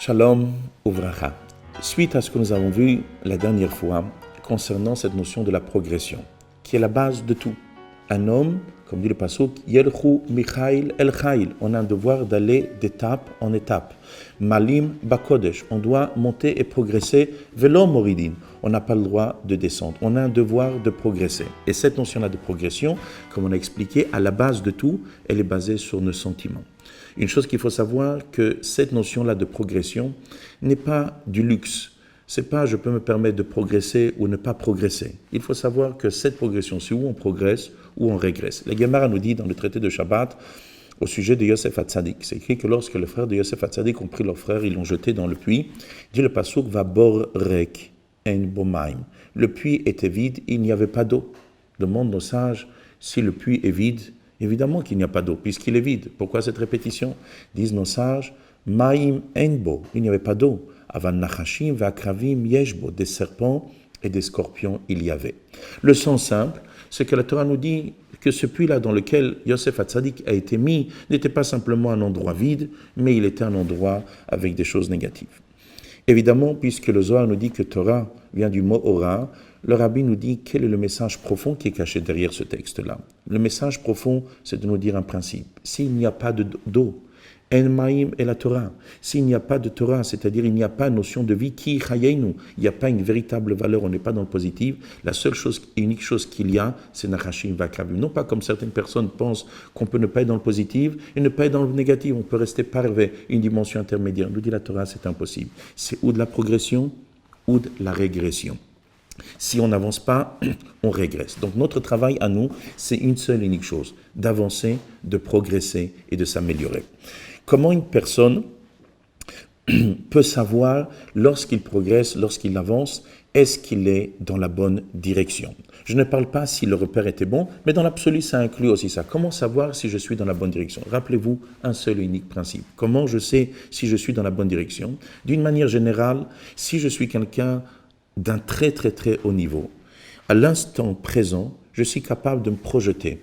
Shalom Uvracha. Suite à ce que nous avons vu la dernière fois concernant cette notion de la progression, qui est la base de tout. Un homme, comme dit le pasuk, Yelchu Michail El Chail, on a un devoir d'aller d'étape en étape. Malim Bakodesh, on doit monter et progresser. Velo Moridin, on n'a pas le droit de descendre. On a un devoir de progresser. Et cette notion-là de progression, comme on a expliqué, à la base de tout, elle est basée sur nos sentiments. Une chose qu'il faut savoir, que cette notion-là de progression n'est pas du luxe. C'est pas je peux me permettre de progresser ou ne pas progresser. Il faut savoir que cette progression, c'est où on progresse ou on régresse. La Gemara nous dit dans le traité de Shabbat, au sujet de Yosef Hatzadik, c'est écrit que lorsque les frères de Yosef Hatzadik ont pris leur frère, ils l'ont jeté dans le puits, dit le pasuk va bor rek en bomaim. Le puits était vide, il n'y avait pas d'eau. Demande nos sages, si le puits est vide, évidemment qu'il n'y a pas d'eau, puisqu'il est vide. Pourquoi cette répétition? Disent nos sages, maim enbo, il n'y avait pas d'eau. Avan nachashim va'akravim yeshbo, des serpents et des scorpions il y avait. Le sens simple, c'est que la Torah nous dit que ce puits-là dans lequel Yosef Hatzadik a été mis n'était pas simplement un endroit vide, mais il était un endroit avec des choses négatives. Évidemment, puisque le Zohar nous dit que Torah vient du mot Ora, le Rabbi nous dit quel est le message profond qui est caché derrière ce texte-là. Le message profond, c'est de nous dire un principe. S'il n'y a pas d'eau, En Maïm et la Torah. S'il n'y a pas de Torah, c'est-à-dire il n'y a pas de notion de vie, Ki Chayenu, il n'y a pas une véritable valeur, on n'est pas dans le positif, la seule chose, unique chose qu'il y a, c'est Nachashim Vakravim. Non pas comme certaines personnes pensent qu'on peut ne pas être dans le positif et ne pas être dans le négatif, on peut rester parvé, une dimension intermédiaire. Nous dit la Torah, c'est impossible. C'est ou de la progression ou de la régression. Si on n'avance pas, on régresse. Donc notre travail à nous, c'est une seule et unique chose, d'avancer, de progresser et de s'améliorer. Comment une personne peut savoir lorsqu'il progresse, lorsqu'il avance, est-ce qu'il est dans la bonne direction? Je ne parle pas si le repère était bon, mais dans l'absolu, ça inclut aussi ça. Comment savoir si je suis dans la bonne direction? Rappelez-vous un seul et unique principe. Comment je sais si je suis dans la bonne direction? D'une manière générale, si je suis quelqu'un d'un très très très haut niveau, à l'instant présent, je suis capable de me projeter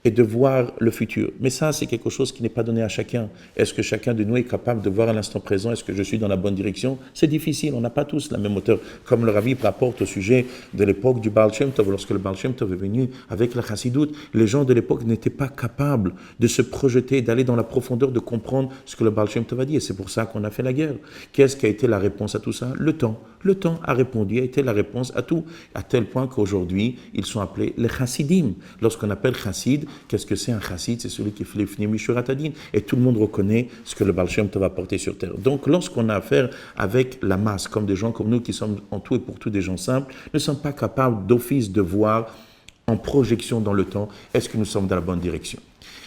et de voir le futur. Mais ça, c'est quelque chose qui n'est pas donné à chacun. Est-ce que chacun de nous est capable de voir à l'instant présent, est-ce que je suis dans la bonne direction? C'est difficile, on n'a pas tous la même hauteur. Comme le Ravi rapporte au sujet de l'époque du Baal Shem Tov, lorsque le Baal Shem Tov est venu avec la Chassidoute, les gens de l'époque n'étaient pas capables de se projeter, d'aller dans la profondeur, de comprendre ce que le Baal Shem Tov a dit. Et c'est pour ça qu'on a fait la guerre. Qu'est-ce qui a été la réponse à tout ça? Le temps. Le temps a répondu, a été la réponse à tout, à tel point qu'aujourd'hui, ils sont appelés les chassidim. Lorsqu'on appelle chassid, qu'est-ce que c'est un chassid? C'est celui qui fait les fnei mishurat hadin. Et tout le monde reconnaît ce que le Baal Shem Tov va porter sur terre. Donc, lorsqu'on a affaire avec la masse, comme des gens comme nous qui sommes en tout et pour tout des gens simples, ne sommes pas capables d'office de voir en projection dans le temps, est-ce que nous sommes dans la bonne direction?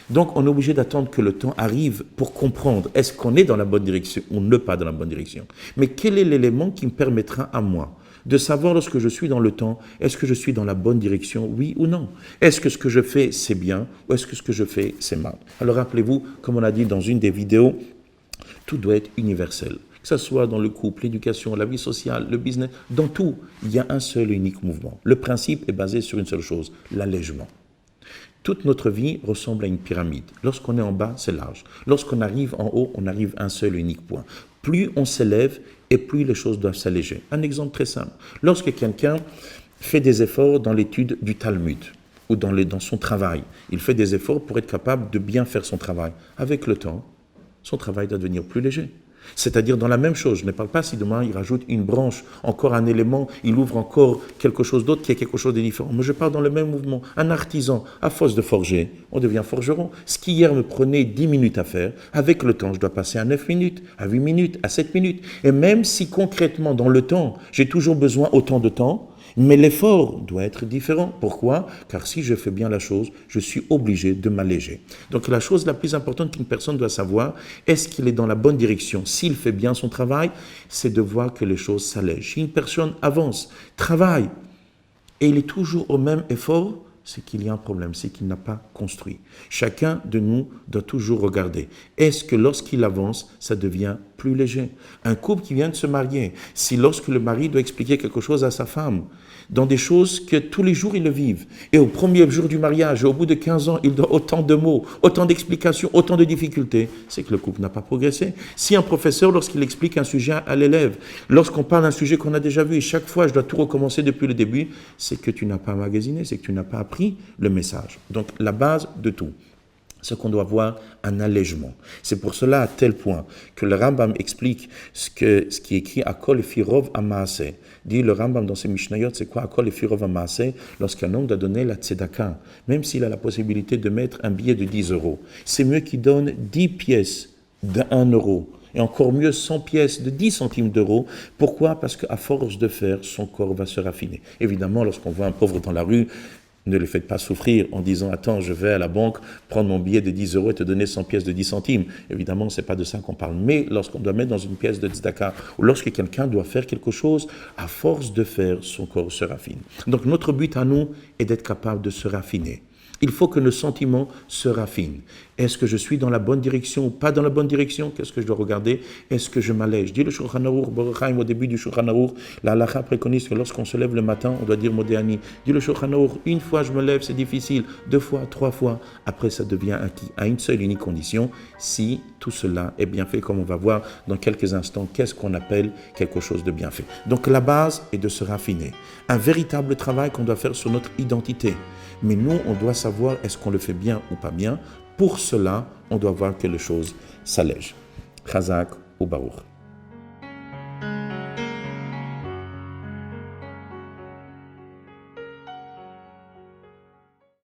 Donc, on est obligé d'attendre que le temps arrive pour comprendre est-ce qu'on est dans la bonne direction ou ne pas dans la bonne direction. Mais quel est l'élément qui me permettra à moi de savoir lorsque je suis dans le temps, est-ce que je suis dans la bonne direction, oui ou non? Est-ce que ce que je fais, c'est bien ou est-ce que ce que je fais, c'est mal? Alors, rappelez-vous, comme on a dit dans une des vidéos, tout doit être universel. Que ce soit dans le couple, l'éducation, la vie sociale, le business, dans tout, il y a un seul et unique mouvement. Le principe est basé sur une seule chose, l'allègement. Toute notre vie ressemble à une pyramide. Lorsqu'on est en bas, c'est large. Lorsqu'on arrive en haut, on arrive à un seul et unique point. Plus on s'élève et plus les choses doivent s'alléger. Un exemple très simple. Lorsque quelqu'un fait des efforts dans l'étude du Talmud ou dans son travail, il fait des efforts pour être capable de bien faire son travail. Avec le temps, son travail doit devenir plus léger. C'est-à-dire dans la même chose, je ne parle pas si demain il rajoute une branche, encore un élément, il ouvre encore quelque chose d'autre qui est quelque chose de différent. Mais je parle dans le même mouvement. Un artisan, à force de forger, on devient forgeron. Ce qui hier me prenait 10 minutes à faire, avec le temps, je dois passer à 9 minutes, à 8 minutes, à 7 minutes. Et même si concrètement, dans le temps, j'ai toujours besoin autant de temps, mais l'effort doit être différent. Pourquoi? Car si je fais bien la chose, je suis obligé de m'alléger. Donc la chose la plus importante qu'une personne doit savoir, est-ce qu'il est dans la bonne direction? S'il fait bien son travail, c'est de voir que les choses s'allègent. Si une personne avance, travaille, et il est toujours au même effort, c'est qu'il y a un problème, c'est qu'il n'a pas construit. Chacun de nous doit toujours regarder. Est-ce que lorsqu'il avance, ça devient plus léger? Un couple qui vient de se marier, si lorsque le mari doit expliquer quelque chose à sa femme, dans des choses que tous les jours ils le vivent, et au premier jour du mariage, et au bout de 15 ans, il doit autant de mots, autant d'explications, autant de difficultés, c'est que le couple n'a pas progressé. Si un professeur, lorsqu'il explique un sujet à l'élève, lorsqu'on parle d'un sujet qu'on a déjà vu, et chaque fois je dois tout recommencer depuis le début, c'est que tu n'as pas magasiné, c'est que tu n'as pas appris le message. Donc la base de tout, c'est qu'on doit avoir un allègement. C'est pour cela à tel point que le Rambam explique ce qui est écrit à Kol Firov Amaase. Dit le Rambam dans ses Mishnayot, c'est quoi à Kol Firov Amaase? Lorsqu'un homme doit donner la tzedaka, même s'il a la possibilité de mettre un billet de 10 euros, c'est mieux qu'il donne 10 pièces de 1 euro. Et encore mieux, 100 pièces de 10 centimes d'euros. Pourquoi? Parce qu'à force de faire, son corps va se raffiner. Évidemment, lorsqu'on voit un pauvre dans la rue, ne le faites pas souffrir en disant « Attends, je vais à la banque prendre mon billet de 10 euros et te donner 100 pièces de 10 centimes. » Évidemment, ce n'est pas de ça qu'on parle. Mais lorsqu'on doit mettre dans une pièce de tzedaka ou lorsque quelqu'un doit faire quelque chose, à force de faire, son corps se raffine. Donc notre but à nous est d'être capable de se raffiner. Il faut que le sentiment se raffine. Est-ce que je suis dans la bonne direction ou pas dans la bonne direction? Qu'est-ce que je dois regarder? Est-ce que je m'allège? Dit le Shulchan Aruch, au début du Shulchan Aruch, la halakha préconise que lorsqu'on se lève le matin, on doit dire Modéani. Dit le Shulchan Aruch, une fois je me lève, c'est difficile. 2 fois, 3 fois. Après, ça devient acquis. À une seule unique condition, si tout cela est bien fait, comme on va voir dans quelques instants, qu'est-ce qu'on appelle quelque chose de bien fait. Donc la base est de se raffiner. Un véritable travail qu'on doit faire sur notre identité. Mais nous, on doit savoir est-ce qu'on le fait bien ou pas bien. Pour cela, on doit voir que les choses s'allègent. Chazak ou Baruch.